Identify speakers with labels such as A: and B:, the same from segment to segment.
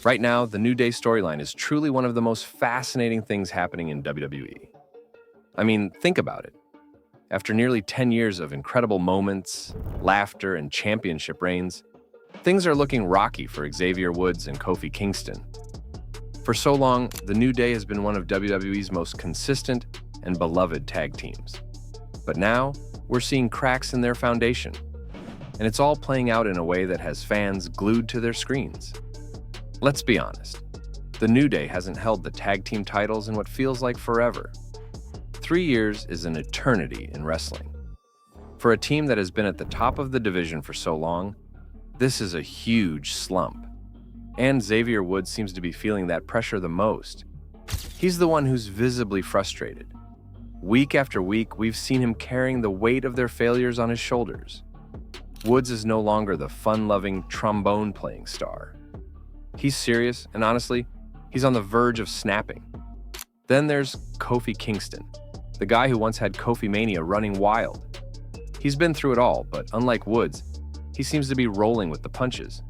A: Right now, the New Day storyline is truly one of the most fascinating things happening in WWE. I mean, think about it. After nearly 10 years of incredible moments, laughter, and championship reigns, things are looking rocky for Xavier Woods and Kofi Kingston. For so long, the New Day has been one of WWE's most consistent and beloved tag teams. But now, we're seeing cracks in their foundation, and it's all playing out in a way that has fans glued to their screens. Let's be honest, the New Day hasn't held the tag team titles in what feels like forever. 3 years is an eternity in wrestling. For a team that has been at the top of the division for so long, this is a huge slump. And Xavier Woods seems to be feeling that pressure the most. He's the one who's visibly frustrated. Week after week, we've seen him carrying the weight of their failures on his shoulders. Woods is no longer the fun-loving, trombone-playing star. He's serious, and honestly, he's on the verge of snapping. Then there's Kofi Kingston, the guy who once had Kofi Mania running wild. He's been through it all, but unlike Woods, he seems to be rolling with the punches.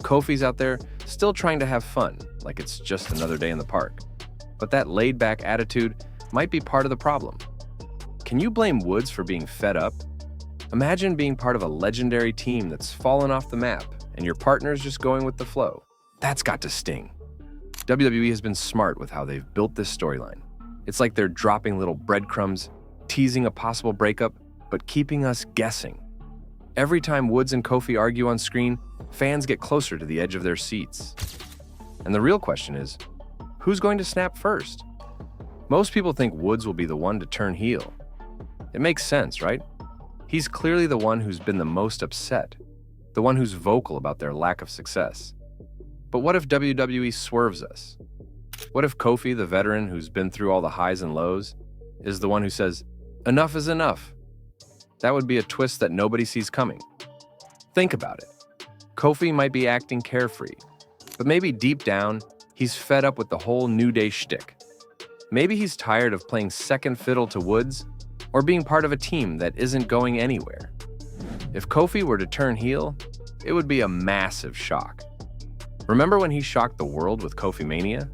A: Kofi's out there still trying to have fun, like it's just another day in the park. But that laid-back attitude might be part of the problem. Can you blame Woods for being fed up? Imagine being part of a legendary team that's fallen off the map, and your partner's just going with the flow. That's got to sting. WWE has been smart with how they've built this storyline. It's like they're dropping little breadcrumbs, teasing a possible breakup, but keeping us guessing. Every time Woods and Kofi argue on screen, fans get closer to the edge of their seats. And the real question is, who's going to snap first? Most people think Woods will be the one to turn heel. It makes sense, right? He's clearly the one who's been the most upset, the one who's vocal about their lack of success. But what if WWE swerves us? What if Kofi, the veteran who's been through all the highs and lows, is the one who says, "Enough is enough"? That would be a twist that nobody sees coming. Think about it. Kofi might be acting carefree, but maybe deep down, he's fed up with the whole New Day shtick. Maybe he's tired of playing second fiddle to Woods or being part of a team that isn't going anywhere. If Kofi were to turn heel, it would be a massive shock. Remember when he shocked the world with Kofi Mania?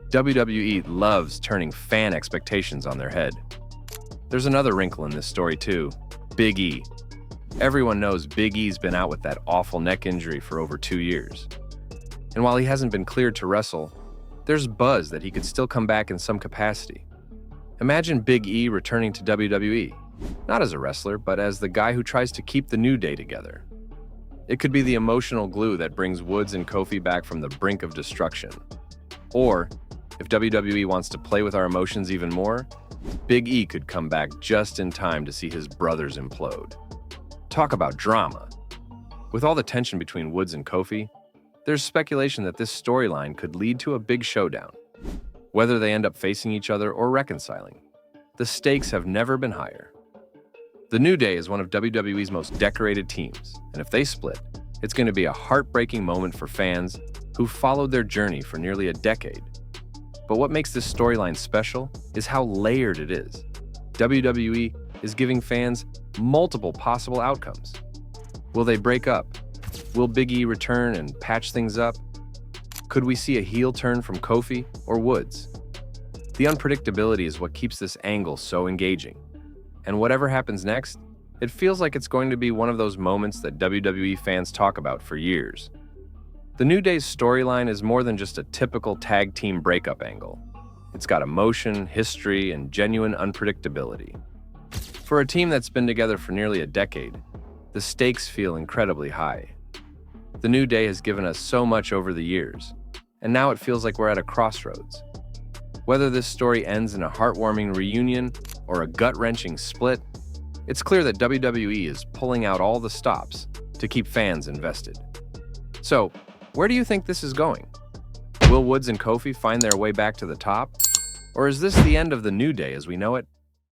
A: WWE loves turning fan expectations on their head. There's another wrinkle in this story too, Big E. Everyone knows Big E's been out with that awful neck injury for over 2 years. And while he hasn't been cleared to wrestle, there's buzz that he could still come back in some capacity. Imagine Big E returning to WWE, not as a wrestler, but as the guy who tries to keep the New Day together. It could be the emotional glue that brings Woods and Kofi back from the brink of destruction. Or, if WWE wants to play with our emotions even more, Big E could come back just in time to see his brothers implode. Talk about drama. With all the tension between Woods and Kofi, there's speculation that this storyline could lead to a big showdown. Whether they end up facing each other or reconciling, the stakes have never been higher. The New Day is one of WWE's most decorated teams, and if they split, it's going to be a heartbreaking moment for fans who've followed their journey for nearly a decade. But what makes this storyline special is how layered it is. WWE is giving fans multiple possible outcomes. Will they break up? Will Big E return and patch things up? Could we see a heel turn from Kofi or Woods? The unpredictability is what keeps this angle so engaging. And whatever happens next, it feels like it's going to be one of those moments that WWE fans talk about for years. The New Day's storyline is more than just a typical tag team breakup angle. It's got emotion, history, and genuine unpredictability. For a team that's been together for nearly a decade, the stakes feel incredibly high. The New Day has given us so much over the years, and now it feels like we're at a crossroads. Whether this story ends in a heartwarming reunion or a gut-wrenching split, it's clear that WWE is pulling out all the stops to keep fans invested. So, where do you think this is going? Will Woods and Kofi find their way back to the top? Or is this the end of the New Day as we know it?